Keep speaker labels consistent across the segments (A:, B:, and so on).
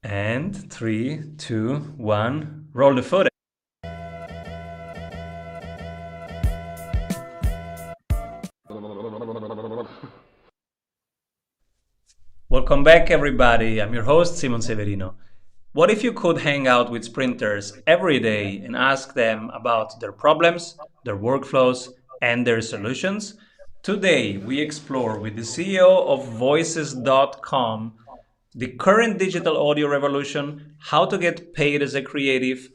A: And 3, 2, 1, roll the footage. Welcome back, everybody. I'm your host, Simon Severino. What if you could hang out with sprinters every day and ask them about their problems, their workflows, and their solutions? Today, we explore with the CEO of Voices.com the current digital audio revolution, how to get paid as a creative,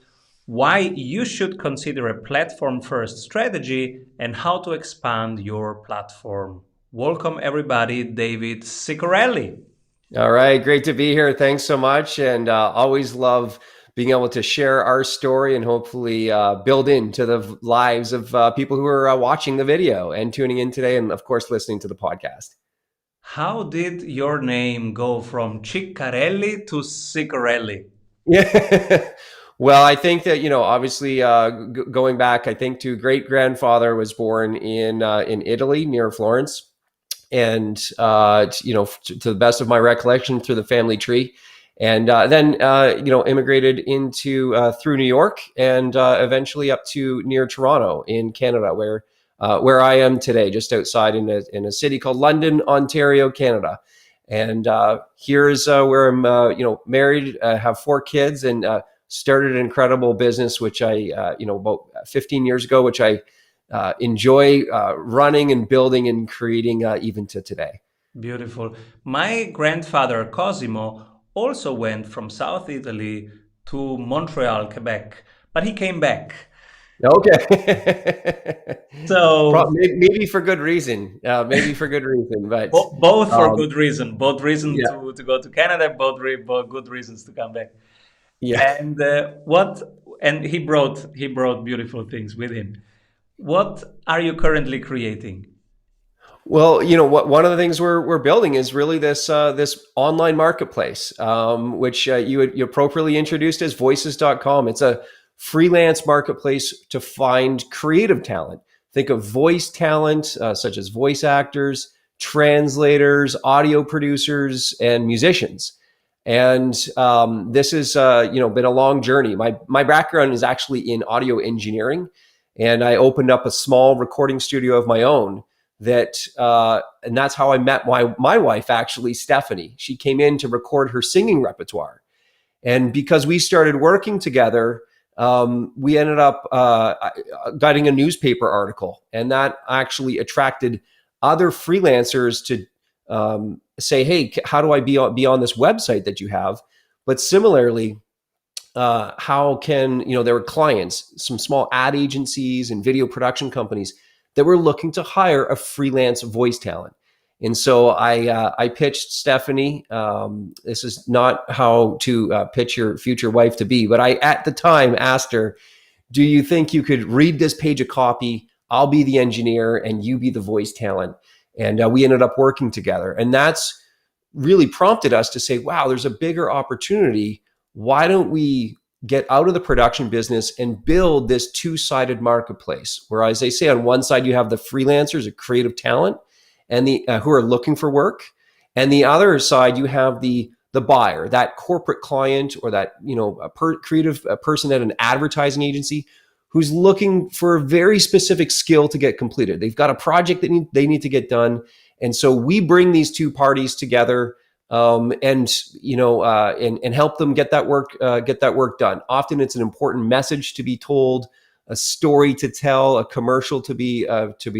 A: why you should consider a platform first strategy, and how to expand your platform. Welcome, everybody, David Sicorelli.
B: All right, great to be here. Thanks so much, and always love being able to share our story and hopefully build into the lives of people who are watching the video and tuning in today, and of course listening to the podcast.
A: How did your name go from Ciccarelli to Sicorelli?
B: Yeah. Well, I think that obviously, going back, I think to great grandfather was born in Italy near Florence, and to the best of my recollection, through the family tree, and then immigrated into through New York, and eventually up to near Toronto in Canada, where I am today, just outside in a city called London, Ontario, Canada. And here's where I'm married, have 4 kids, and started an incredible business, which I about 15 years ago, which I enjoy running and building and creating even to today.
A: Beautiful. My grandfather Cosimo also went from South Italy to Montreal, Quebec, but he came back.
B: Okay.
A: So
B: Maybe for good reason. Maybe for good reason, but
A: both for
B: um,
A: good reason, both reason
B: yeah,
A: to go to Canada, both good reasons to come back.
B: yeah.
A: And what? And he brought beautiful things with him. What are you currently creating?
B: Well, what one of the things we're building is really this online marketplace, which you appropriately introduced as Voices.com. It's a freelance marketplace to find creative talent. Think of voice talent, such as voice actors, translators, audio producers, and musicians. And this has been a long journey. My background is actually in audio engineering, and I opened up a small recording studio of my own, and that's how I met my wife, actually, Stephanie. She came in to record her singing repertoire, and because we started working together, we ended up getting a newspaper article, and that actually attracted other freelancers to say, "Hey, how do I be on this website that you have?" But similarly, how can there were clients, some small ad agencies and video production companies that were looking to hire a freelance voice talent. And so I pitched Stephanie. This is not how to pitch your future wife to be, but I at the time asked her, "Do you think you could read this page of copy? I'll be the engineer and you be the voice talent." And we ended up working together, and that's really prompted us to say, "Wow, there's a bigger opportunity. Why don't we get out of the production business and build this two-sided marketplace where, as I say, on one side you have the freelancers, a creative talent, and the who are looking for work, and the other side you have the buyer, that corporate client, or that creative person at an advertising agency who's looking for a very specific skill to get completed. They've got a project that they need to get done, and so we bring these two parties together, and help them get that work done. Often it's an important message to be told, a story to tell, a commercial to be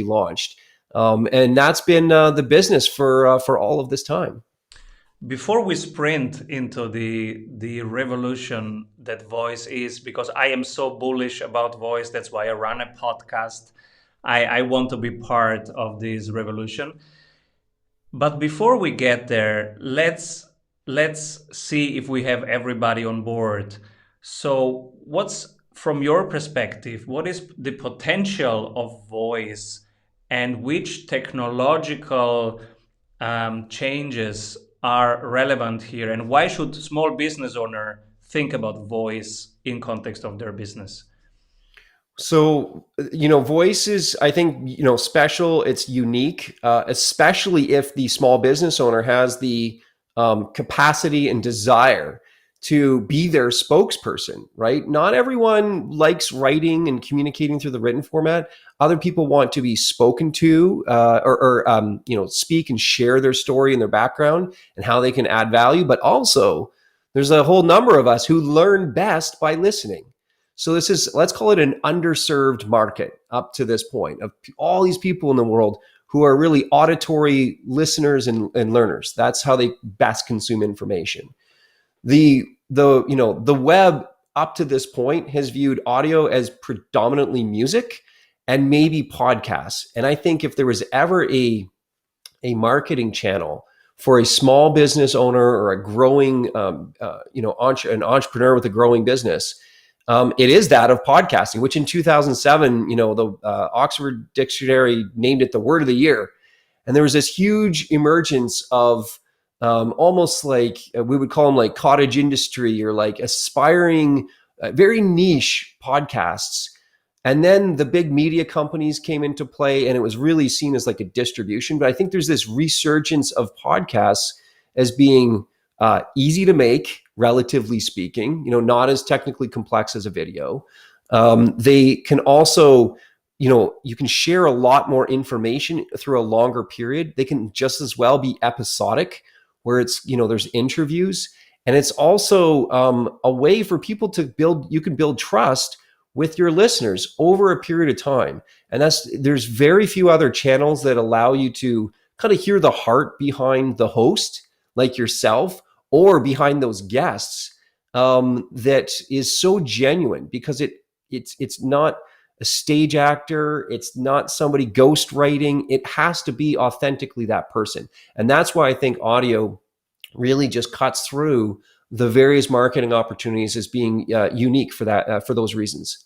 B: launched, and that's been the business for all of this time.
A: Before we sprint into the revolution that voice is, because I am so bullish about voice, that's why I run a podcast. I want to be part of this revolution. But before we get there, let's see if we have everybody on board. So, what's from your perspective, what is the potential of voice, and which technological changes are relevant here, and why should small business owner think about voice in context of their business?
B: So, voice is, I think, special. It's unique, especially if the small business owner has the capacity and desire to be their spokesperson, right? Not everyone likes writing and communicating through the written format. Other people want to be spoken to, speak and share their story and their background and how they can add value. But also, there's a whole number of us who learn best by listening. So this is, let's call it an underserved market up to this point of all these people in the world who are really auditory listeners and learners. That's how they best consume information. The web up to this point has viewed audio as predominantly music and maybe podcasts. And I think if there was ever a marketing channel for a small business owner or a growing an entrepreneur with a growing business, it is that of podcasting, which in 2007, the Oxford Dictionary named it the word of the year. And there was this huge emergence of almost like we would call them like cottage industry or like aspiring, very niche podcasts. And then the big media companies came into play, and it was really seen as like a distribution. But I think there's this resurgence of podcasts as being easy to make, relatively speaking, not as technically complex as a video. They can also, you can share a lot more information through a longer period. They can just as well be episodic, where it's, there's interviews. And it's also a way for people to you can build trust with your listeners over a period of time. And there's very few other channels that allow you to kind of hear the heart behind the host, like yourself, or behind those guests, that is so genuine, because it's not a stage actor. It's not somebody ghostwriting. It has to be authentically that person. And that's why I think audio really just cuts through the various marketing opportunities as being unique for that, for those reasons.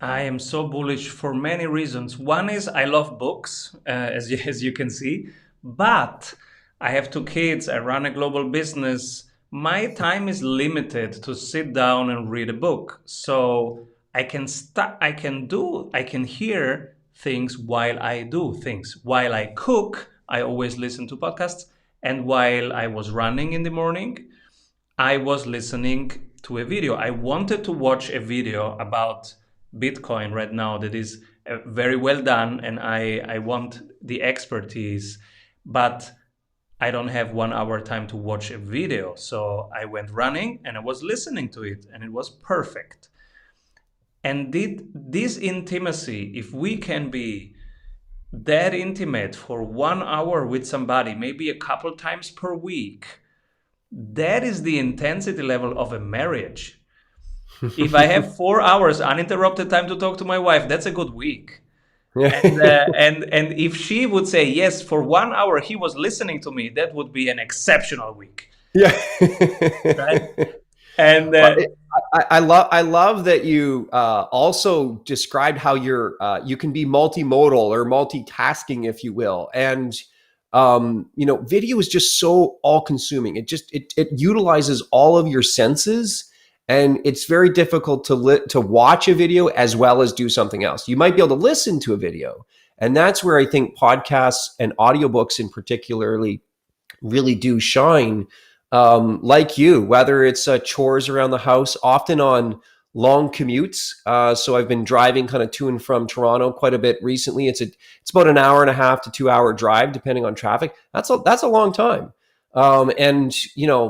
A: I am so bullish for many reasons. One is I love books, as you can see, but I have two kids. I run a global business. My time is limited to sit down and read a book. So I can hear things while I do things. While I cook, I always listen to podcasts. And while I was running in the morning, I was listening to a video. I wanted to watch a video about Bitcoin right now that is very well done, and I want the expertise, but I don't have 1 hour time to watch a video. So I went running and I was listening to it, and it was perfect. And this intimacy, if we can be that intimate for 1 hour with somebody, maybe a couple times per week, that is the intensity level of a marriage. If I have 4 hours uninterrupted time to talk to my wife, that's a good week. And if she would say yes, for 1 hour he was listening to me, that would be an exceptional week.
B: Yeah.
A: Right? And
B: I love that you also described how you can be multimodal or multitasking, if you will. And video is just so all consuming. It utilizes all of your senses. And it's very difficult to watch a video as well as do something else. You might be able to listen to a video. And that's where I think podcasts and audiobooks in particularly really do shine, like you, whether it's chores around the house, often on long commutes. So I've been driving kind of to and from Toronto quite a bit recently. It's about an hour and a half to 2 hour drive, depending on traffic. That's a long time. And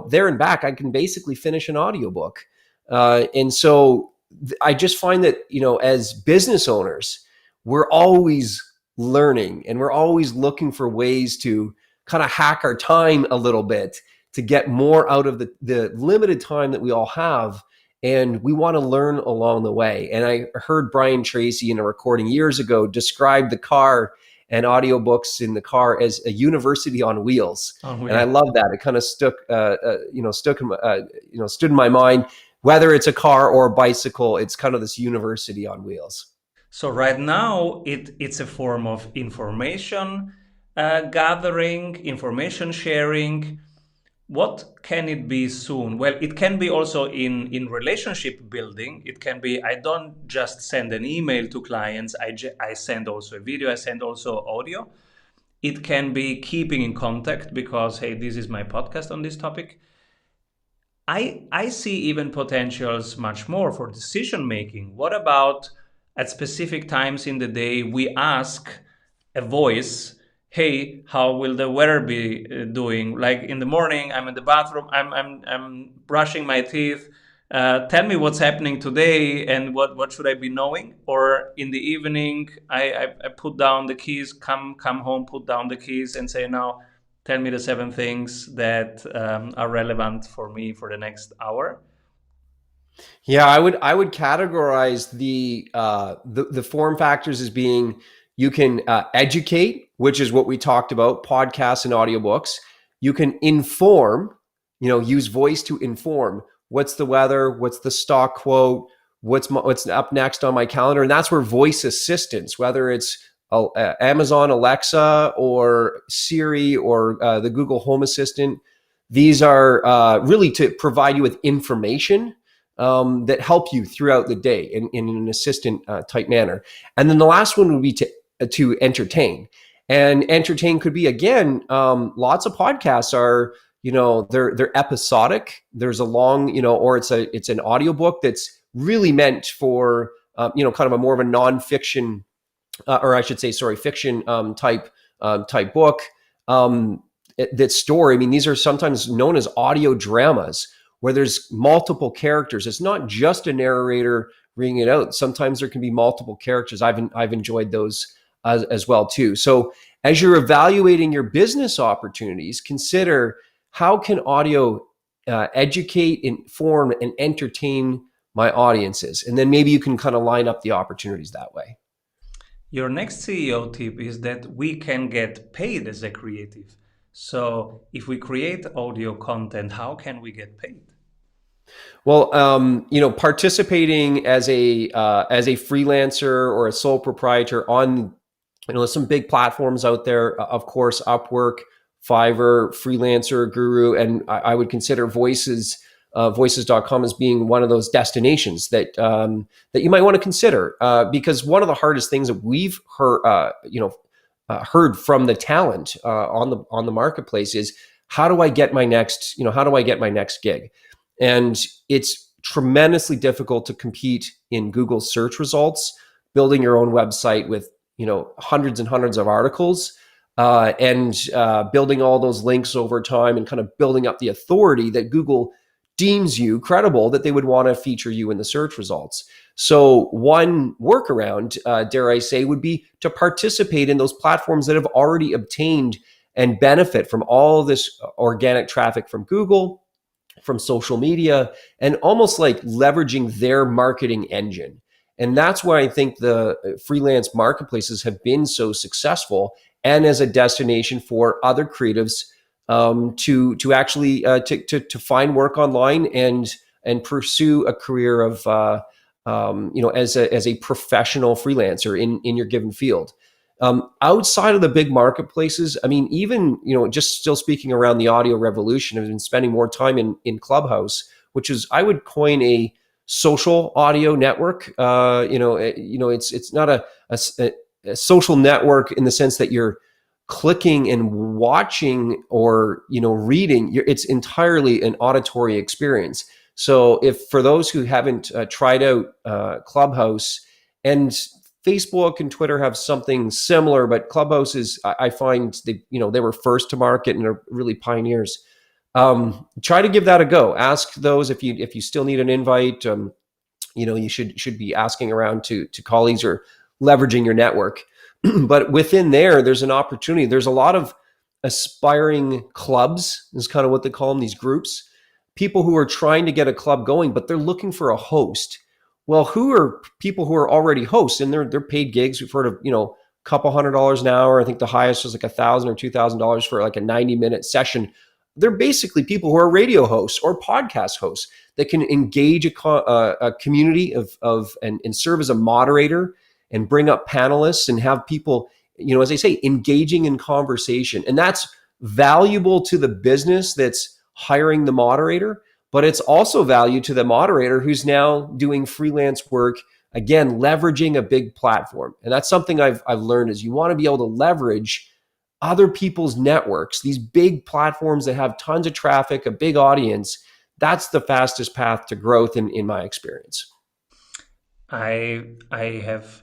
B: there and back, I can basically finish an audiobook. And so I just find that, as business owners, we're always learning and we're always looking for ways to kind of hack our time a little bit to get more out of the limited time that we all have. And we want to learn along the way. And I heard Brian Tracy in a recording years ago describe the car and audiobooks in the car as a university on wheels. Oh, yeah. And I love that. It kind of stood in my mind. Whether it's a car or a bicycle, it's kind of this university on wheels.
A: So right now, it's a form of information gathering, information sharing. What can it be soon? Well, it can be also in relationship building. It can be, I don't just send an email to clients. I send also a video. I send also audio. It can be keeping in contact because, hey, this is my podcast on this topic. I see even potentials much more for decision making. What about at specific times in the day we ask a voice, "Hey, how will the weather be doing?" Like in the morning, I'm in the bathroom, I'm brushing my teeth. Tell me what's happening today and what should I be knowing. Or in the evening, I put down the keys, come home, put down the keys, and say now tell me the 7 things that are relevant for me for the next hour.
B: Yeah, I would categorize the form factors as being you can educate, which is what we talked about, podcasts and audiobooks. You can inform, use voice to inform. What's the weather? What's the stock quote? What's up next on my calendar? And that's where voice assistants, whether it's Amazon Alexa or Siri or the Google Home Assistant, these are really to provide you with information that help you throughout the day in an assistant type manner. And then the last one would be to entertain. And entertain could be, again, lots of podcasts are, they're episodic. There's a long, or it's an audiobook that's really meant for kind of a more of a nonfiction, or I should say, sorry, fiction type book. That story. I mean, these are sometimes known as audio dramas where there's multiple characters. It's not just a narrator reading it out. Sometimes there can be multiple characters. I've enjoyed those as well too. So as you're evaluating your business opportunities, consider how can audio educate, inform, and entertain my audiences, and then maybe you can kind of line up the opportunities that way.
A: Your next CEO tip is that we can get paid as a creative. So if we create audio content, how can we get paid?
B: Well, participating as a freelancer or a sole proprietor on, there's some big platforms out there. Of course, Upwork, Fiverr, Freelancer, Guru, and I would consider voices.com as being one of those destinations that you might want to consider, because one of the hardest things that we've heard from the talent on the marketplace is how do I get my next gig? And it's tremendously difficult to compete in Google search results, building your own website with, hundreds and hundreds of articles, and building all those links over time and kind of building up the authority that Google deems you credible, that they would want to feature you in the search results. So one workaround, dare I say, would be to participate in those platforms that have already obtained and benefit from all of this organic traffic from Google, from social media, and almost like leveraging their marketing engine. And that's why I think the freelance marketplaces have been so successful, and as a destination for other creatives to actually to find work online and pursue a career of as a professional freelancer in your given field. Outside of the big marketplaces, I mean, even, just still speaking around the audio revolution, I've been spending more time in Clubhouse, which is, I would coin a social audio network. It's not a social network in the sense that you're clicking and watching or reading. It's entirely an auditory experience. So if for those who haven't tried out Clubhouse, and Facebook and Twitter have something similar, but Clubhouse is, I find they were first to market and are really pioneers. Try to give that a go. Ask those if you still need an invite. You should be asking around to colleagues or leveraging your network. But within there's an opportunity. There's a lot of aspiring clubs, is kind of what they call them, these groups. People who are trying to get a club going, but they're looking for a host. Well, who are people who are already hosts, and they're paid gigs? We've heard of, a couple $100 an hour. I think the highest was like $1,000 or $2,000 for like a 90-minute session. They're basically people who are radio hosts or podcast hosts that can engage a community of and serve as a moderator and bring up panelists and have people, as I say, engaging in conversation. And that's valuable to the business that's hiring the moderator, but it's also value to the moderator who's now doing freelance work, again, leveraging a big platform. And that's something I've learned, is you want to be able to leverage other people's networks, these big platforms that have tons of traffic, a big audience, That's the fastest path to growth in my experience.
A: I have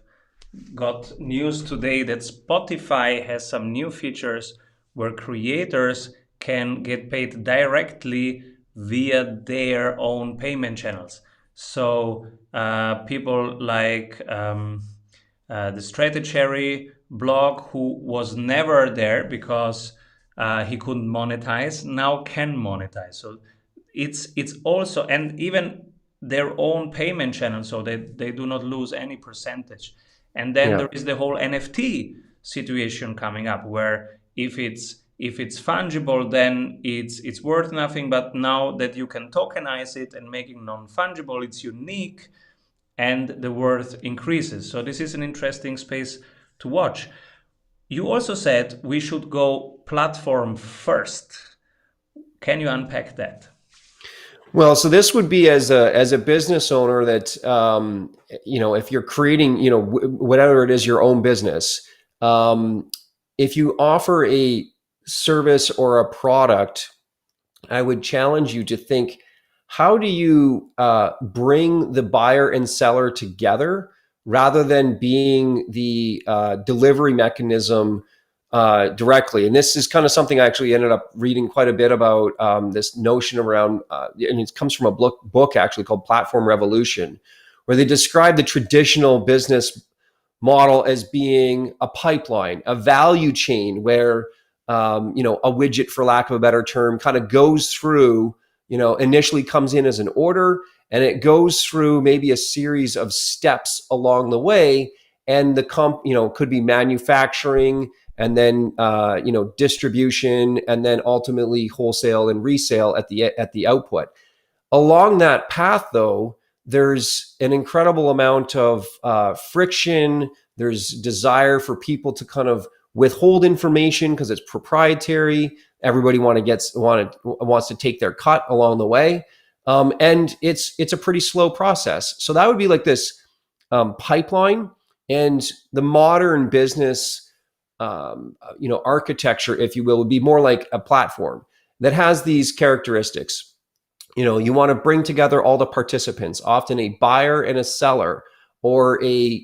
A: got news today that Spotify has some new features where creators can get paid directly via their own payment channels. So people like the Stratechery blog, who was never there because he couldn't monetize, now can monetize. So it's also, and even their own payment channel, so they do not lose any percentage. And then
B: Yeah.
A: there is the whole NFT situation coming up, where if it's fungible, then it's worth nothing. But now that you can tokenize it and make it non-fungible, it's unique, and the worth increases. So this is an interesting space to watch. You also said we should go platform first. Can you unpack that?
B: Well, so this would be as a business owner that if you're creating whatever it is, your own business, if you offer a service or a product, I would challenge you to think, how do you bring the buyer and seller together rather than being the delivery mechanism directly? And this is kind of something I actually ended up reading quite a bit about, this notion around, and it comes from a book actually called Platform Revolution, where they describe the traditional business model as being a pipeline, a value chain where a widget, for lack of a better term, kind of goes through, initially comes in as an order, and it goes through maybe a series of steps along the way. And could be manufacturing, and then distribution, and then ultimately wholesale and resale at the output. Along that path, though, there's an incredible amount of friction. There's desire for people to kind of withhold information because it's proprietary. Everybody wants to take their cut along the way, and it's a pretty slow process. So that would be like this pipeline, and the modern business architecture, if you will, would be more like a platform that has these characteristics. You want to bring together all the participants, often a buyer and a seller, or a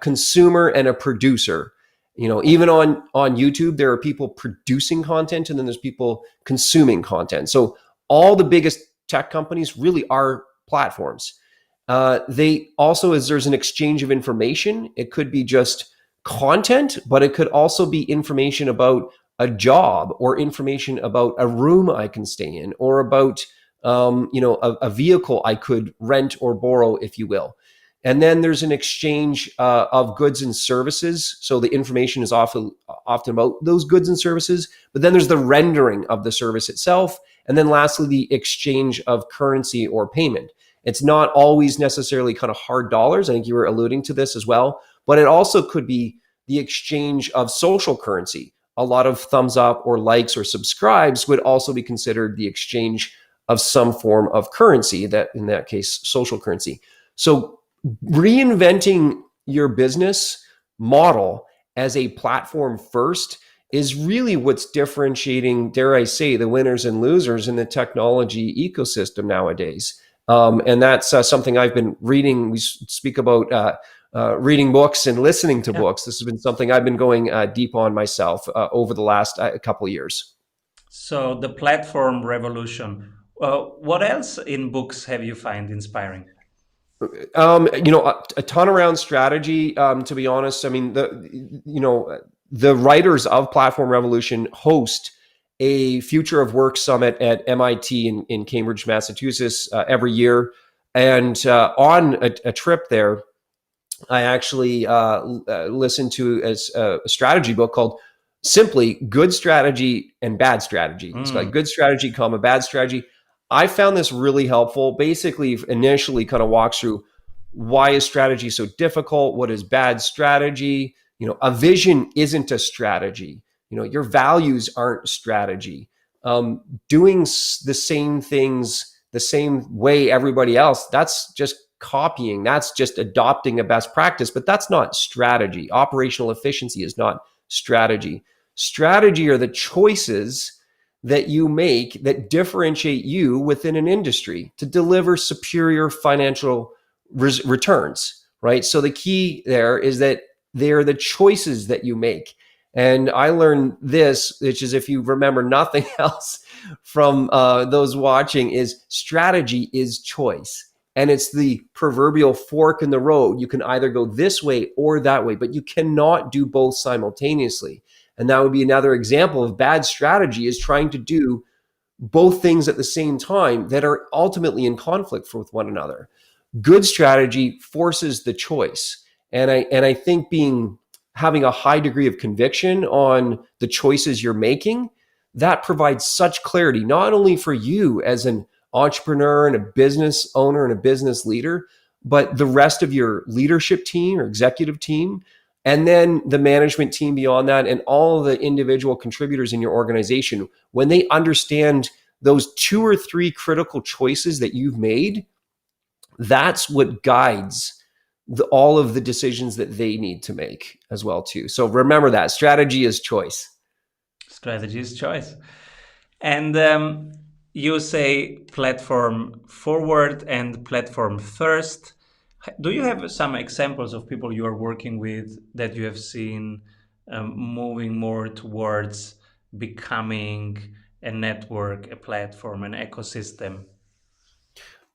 B: consumer and a producer. Even on YouTube, there are people producing content, and then there's people consuming content. So all the biggest tech companies really are platforms. They also, as there's an exchange of information, it could be just content, but it could also be information about a job, or information about a room I can stay in, or about a vehicle I could rent or borrow, if you will. And then there's an exchange of goods and services. So the information is often about those goods and services, but then there's the rendering of the service itself. And then lastly, the exchange of currency or payment. It's not always necessarily kind of hard dollars. I think you were alluding to this as well, but it also could be the exchange of social currency. A lot of thumbs up or likes or subscribes would also be considered the exchange of some form of currency, that in that case, social currency. So reinventing your business model as a platform first is really what's differentiating, dare I say, the winners and losers in the technology ecosystem nowadays. And that's something I've been reading. We speak about reading books and listening to books. This has been something I've been going deep on myself over the last couple of years.
A: So the platform revolution. What else in books have you find inspiring?
B: A ton around strategy. To be honest, I mean, the writers of Platform Revolution host a Future of Work summit at MIT in Cambridge, Massachusetts, every year. And on a trip there, I actually listened to a strategy book called simply Good Strategy and Bad Strategy. It's like Good Strategy, Bad Strategy. I found this really helpful. Basically, initially kind of walks through, why is strategy so difficult? What is bad strategy? A vision isn't a strategy. Your values aren't strategy. Doing the same things the same way everybody else, that's just copying. That's just adopting a best practice, but that's not strategy. Operational efficiency is not strategy. Strategy are the choices that you make that differentiate you within an industry to deliver superior financial returns, right? So the key there is that they are the choices that you make. And I learned this, which is, if you remember nothing else from those watching, is strategy is choice. And it's the proverbial fork in the road. You can either go this way or that way, but you cannot do both simultaneously. And that would be another example of bad strategy, is trying to do both things at the same time that are ultimately in conflict with one another. Good strategy forces the choice. And I think having a high degree of conviction on the choices you're making, that provides such clarity, not only for you as an entrepreneur and a business owner and a business leader, but the rest of your leadership team or executive team, and then the management team beyond that, and all of the individual contributors in your organization. When they understand those 2 or 3 critical choices that you've made, that's what guides all of the decisions that they need to make as well too. So remember that strategy is choice.
A: Strategy is choice. And you say platform forward and platform first. Do you have some examples of people you are working with that you have seen moving more towards becoming a network, a platform, an ecosystem?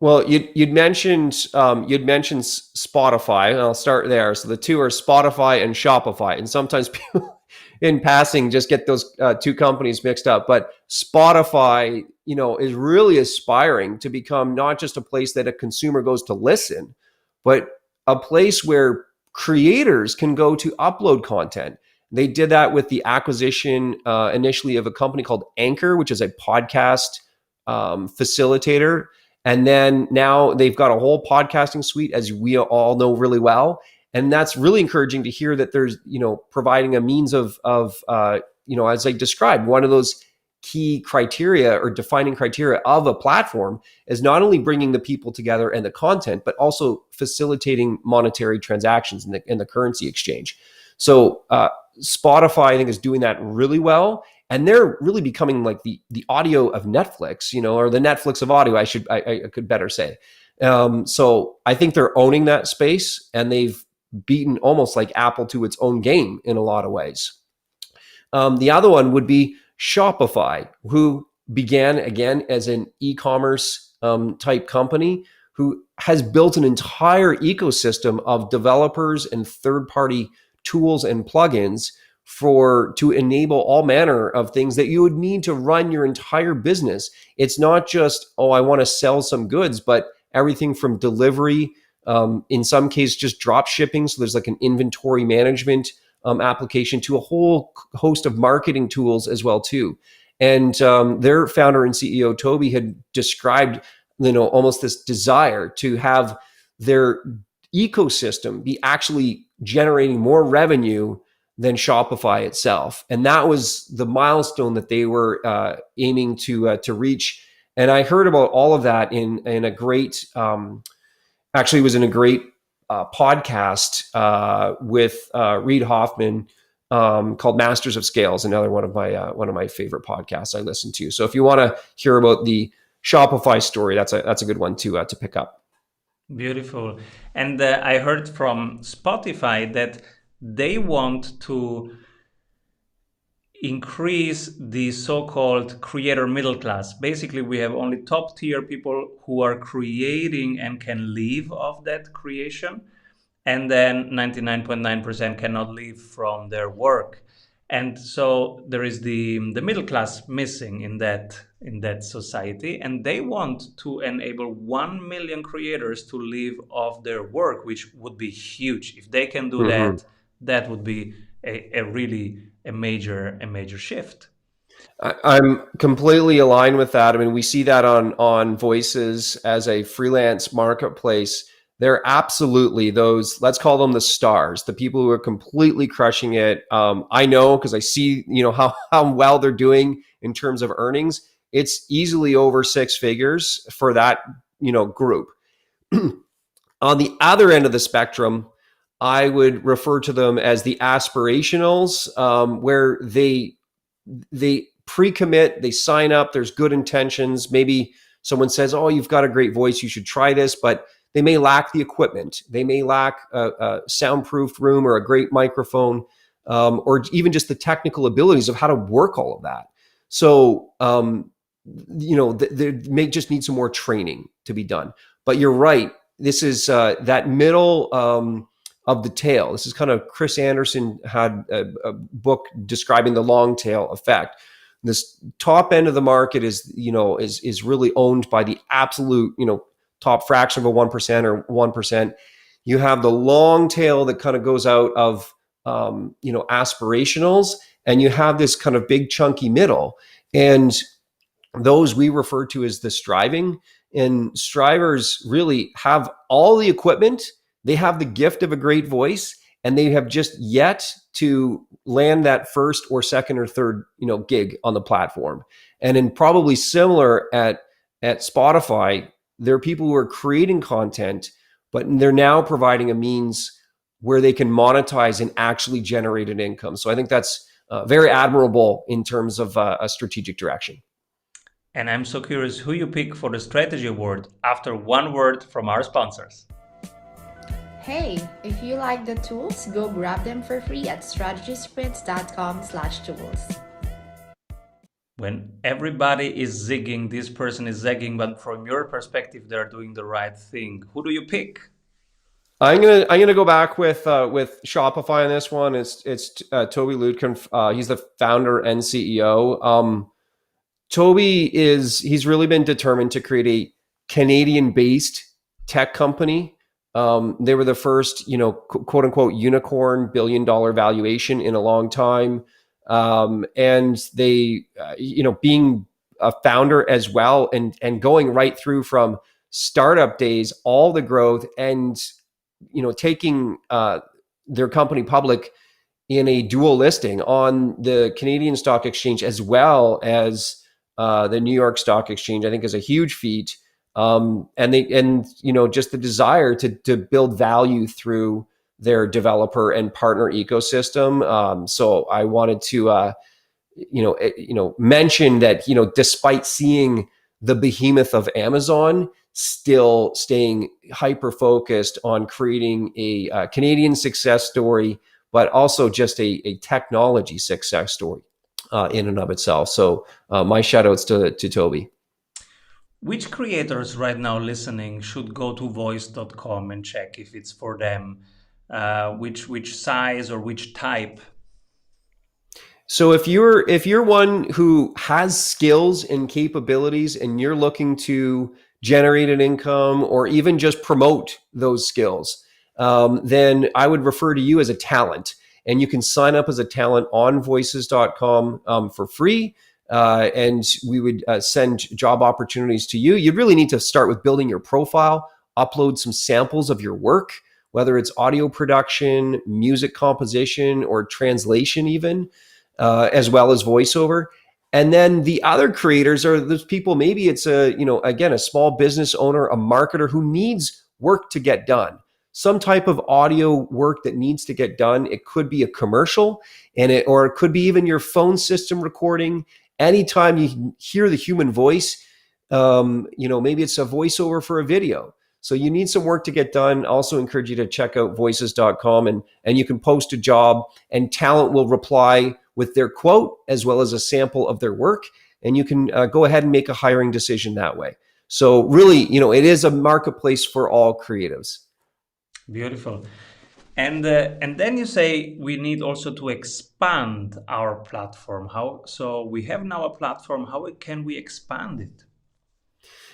B: Well, you'd mentioned Spotify, and I'll start there. So the two are Spotify and Shopify, and sometimes people in passing just get those two companies mixed up. But Spotify, is really aspiring to become not just a place that a consumer goes to listen, but a place where creators can go to upload content. They did that with the acquisition initially of a company called Anchor, which is a podcast facilitator. And then now they've got a whole podcasting suite, as we all know really well. And that's really encouraging to hear that there's, providing a means of as I described, one of those key criteria or defining criteria of a platform is not only bringing the people together and the content, but also facilitating monetary transactions in the currency exchange. So Spotify, I think, is doing that really well. And they're really becoming like the audio of Netflix, or the Netflix of audio, I could better say. So I think they're owning that space, and they've beaten almost like Apple to its own game in a lot of ways. The other one would be Shopify, who began again as an e-commerce type company, who has built an entire ecosystem of developers and third-party tools and plugins to enable all manner of things that you would need to run your entire business. It's not just, I want to sell some goods, but everything from delivery, in some cases just drop shipping. So there's like an inventory management application, to a whole host of marketing tools as well too. And their founder and CEO, Toby, had described, almost this desire to have their ecosystem be actually generating more revenue than Shopify itself. And that was the milestone that they were aiming to reach. And I heard about all of that in a great, actually it was in a great podcast with Reid Hoffman called Masters of Scales, another one of my favorite podcasts I listen to. So if you want to hear about the Shopify story, that's a good one to pick up.
A: Beautiful. And I heard from Spotify that they want to increase the so-called creator middle class. Basically, we have only top tier people who are creating and can live off that creation. And then 99.9% cannot live from their work. And so there is the middle class missing in that society, and they want to enable 1 million creators to live off their work, which would be huge. If they can do that, that would be a really major shift.
B: I'm completely aligned with that. I mean, we see that on Voices as a freelance marketplace. They're absolutely those, let's call them the stars, the people who are completely crushing it. I know, because I see, how well they're doing in terms of earnings. It's easily over 6 figures for that, group. On the other end of the spectrum, I would refer to them as the aspirationals, where they pre-commit, they sign up, there's good intentions. Maybe someone says, oh, you've got a great voice, you should try this, but they may lack the equipment. They may lack a soundproofed room or a great microphone, or even just the technical abilities of how to work all of that. So, they may just need some more training to be done. But you're right. This is that middle of the tail. This is kind of, Chris Anderson had a book describing the long tail effect. This top end of the market is really owned by the absolute, top fraction of a 1% or 1%. You have the long tail that kind of goes out of, aspirationals, and you have this kind of big chunky middle. And those we refer to as the striving. And strivers really have all the equipment. They have the gift of a great voice, and they have just yet to land that first or second or third, gig on the platform. And in probably similar at Spotify, there are people who are creating content, but they're now providing a means where they can monetize and actually generate an income. So I think that's very admirable in terms of a strategic direction.
A: And I'm so curious who you pick for the strategy award after one word from our sponsors.
C: Hey, if you like the tools, go grab them for free at strategysprints.com/tools.
A: When everybody is zigging, this person is zagging, but from your perspective, they're doing the right thing. Who do you pick?
B: I'm gonna go back with Shopify on this one. It's Toby Lutkin. He's the founder and CEO. Toby he's really been determined to create a Canadian-based tech company. They were the first, quote unquote unicorn $1 billion valuation in a long time. And they, being a founder as well, and going right through from startup days, all the growth, and, taking their company public in a dual listing on the Canadian Stock Exchange as well as the New York Stock Exchange, I think is a huge feat. And just the desire to build value through their developer and partner ecosystem. So I wanted to, mention that, despite seeing the behemoth of Amazon, still staying hyper focused on creating a Canadian success story, but also just a technology success story in and of itself. So my shout outs to Toby.
A: Which creators right now listening should go to voice.com and check if it's for them? Which size or which type?
B: So if you're one who has skills and capabilities, and you're looking to generate an income or even just promote those skills, then I would refer to you as a talent. And you can sign up as a talent on voices.com for free. And we would send job opportunities to you. You'd really need to start with building your profile, upload some samples of your work, whether it's audio production, music composition, or translation even, as well as voiceover. And then the other creators are those people, maybe it's a small business owner, a marketer who needs work to get done. Some type of audio work that needs to get done. It could be a commercial, or it could be even your phone system recording. Anytime you hear the human voice, maybe it's a voiceover for a video. So you need some work to get done. Also encourage you to check out voices.com, and you can post a job, and talent will reply with their quote as well as a sample of their work. And you can go ahead and make a hiring decision that way. So really, it is a marketplace for all creatives.
A: Beautiful. And then you say we need also to expand our platform. So we have now a platform. How can we expand it?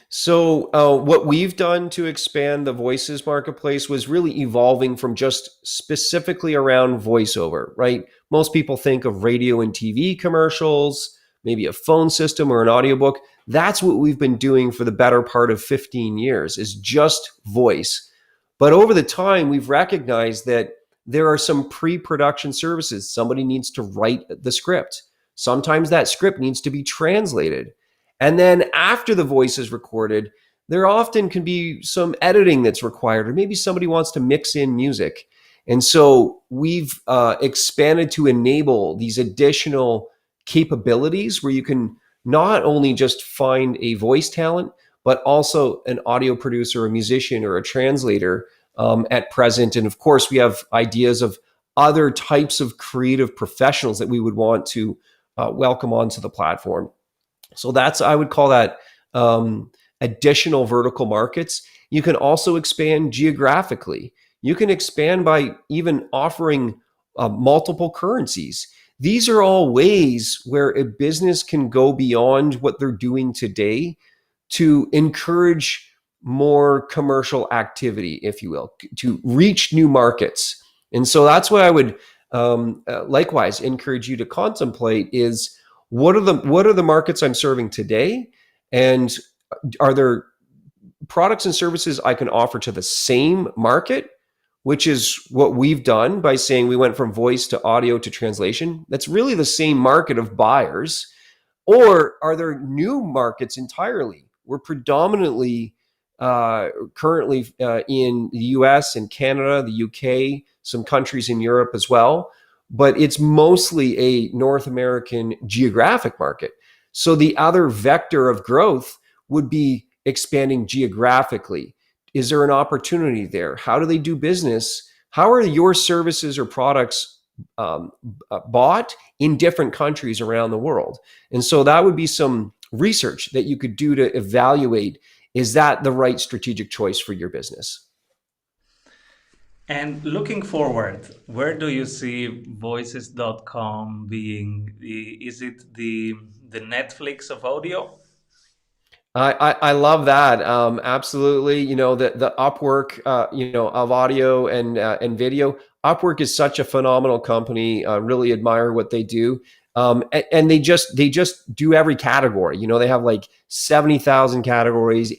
B: So what we've done to expand the Voices marketplace was really evolving from just specifically around voiceover, right? Most people think of radio and TV commercials, maybe a phone system or an audiobook. That's what we've been doing for the better part of 15 years, is just voice. But over the time, we've recognized that there are some pre-production services. Somebody needs to write the script. Sometimes that script needs to be translated. And then after the voice is recorded, there often can be some editing that's required, or maybe somebody wants to mix in music. And so we've expanded to enable these additional capabilities where you can not only just find a voice talent, but also an audio producer, a musician, or a translator at present. And of course, we have ideas of other types of creative professionals that we would want to welcome onto the platform. So that's, I would call that additional vertical markets. You can also expand geographically. You can expand by even offering multiple currencies. These are all ways where a business can go beyond what they're doing today to encourage more commercial activity, if you will, to reach new markets. And so that's what I would likewise encourage you to contemplate is what are the markets I'm serving today? And are there products and services I can offer to the same market, which is what we've done by saying we went from voice to audio to translation? That's really the same market of buyers. Or are there new markets entirely? We're predominantly currently in the US and Canada, the UK, some countries in Europe as well, but it's mostly a North American geographic market. So the other vector of growth would be expanding geographically. Is there an opportunity there? How do they do business? How are your services or products bought in different countries around the world? And so that would be some research that you could do to evaluate, is that the right strategic choice for your business?
A: And looking forward, where do you see voices.com being? Is it the Netflix of audio?
B: I love that. Absolutely. You know, the Upwork, of audio and video. Upwork is such a phenomenal company. Really admire what they do. And they just do every category. You know, they have like 70,000 categories,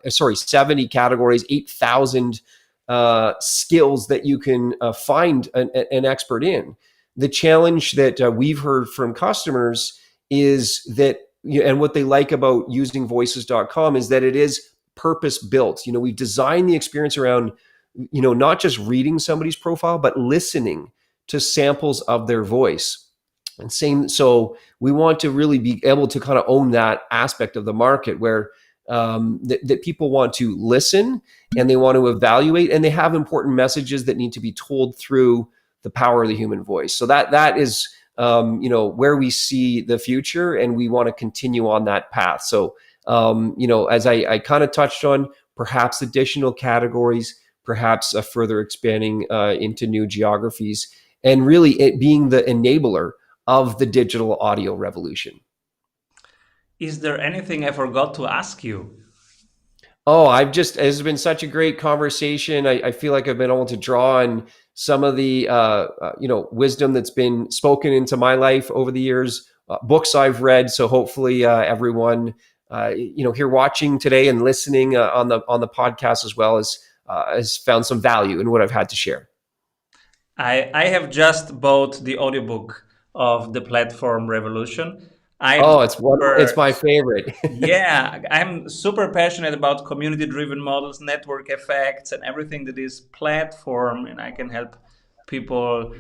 B: 70 categories, 8,000 skills that you can find an expert in. The challenge that we've heard from customers is that, and what they like about using voices.com is that it is purpose built. You know, we've designed the experience around, not just reading somebody's profile, but listening to samples of their voice. And so we want to really be able to kind of own that aspect of the market where that people want to listen and they want to evaluate, and they have important messages that need to be told through the power of the human voice. So that is where we see the future, and we want to continue on that path. So, as I kind of touched on, perhaps additional categories, perhaps further expanding into new geographies, and really it being the enabler of the digital audio revolution.
A: Is there anything I forgot to ask you?
B: Oh, it's been such a great conversation. I feel like I've been able to draw on some of the, wisdom that's been spoken into my life over the years, books I've read. So hopefully everyone, here watching today and listening on the podcast as well has found some value in what I've had to share.
A: I have just bought the audiobook of The Platform Revolution.
B: It's my favorite.
A: Yeah, I'm super passionate about community-driven models, network effects, and everything that is platform, and I can help people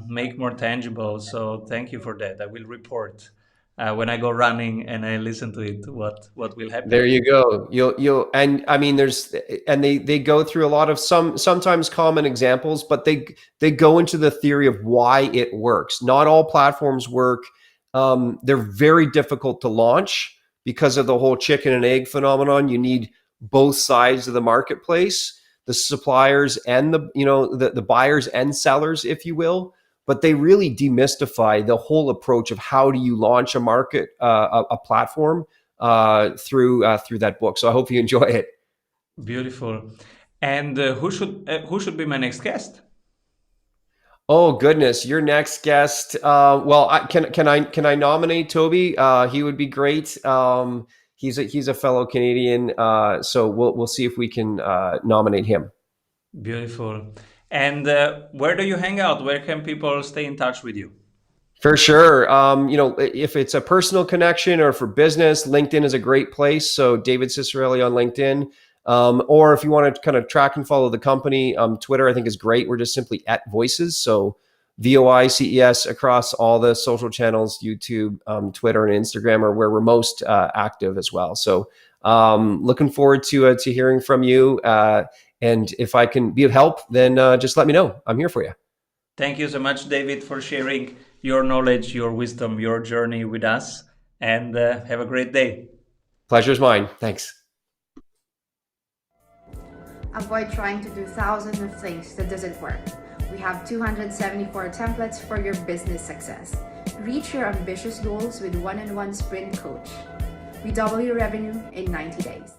A: make more tangible. So thank you for that. I will report when I go running and I listen to it what will happen.
B: There you go. You'll and I mean they go through a lot of sometimes common examples, but they go into the theory of why it works. Not all platforms work. They're very difficult to launch because of the whole chicken and egg phenomenon. You need both sides of the marketplace, the suppliers and the buyers and sellers, if you will. But they really demystify the whole approach of how do you launch a market, a platform through that book. So I hope you enjoy it.
A: Beautiful. And who should be my next guest?
B: Oh goodness, your next guest. Can I nominate Toby? He would be great. He's a fellow Canadian, so we'll see if we can nominate him.
A: Beautiful. And where do you hang out? Where can people stay in touch with you?
B: For sure. If it's a personal connection or for business, LinkedIn is a great place. So David Cicerelli on LinkedIn. Or if you want to kind of track and follow the company, Twitter, I think is great. We're just simply @Voices. So VOICES across all the social channels, YouTube, Twitter, and Instagram are where we're most active as well. So looking forward to hearing from you. And if I can be of help, then just let me know. I'm here for you.
A: Thank you so much, David, for sharing your knowledge, your wisdom, your journey with us. And have a great day.
B: Pleasure's mine. Thanks.
C: Avoid trying to do thousands of things that doesn't work. We have 274 templates for your business success. Reach your ambitious goals with one-on-one sprint coach. We double your revenue in 90 days.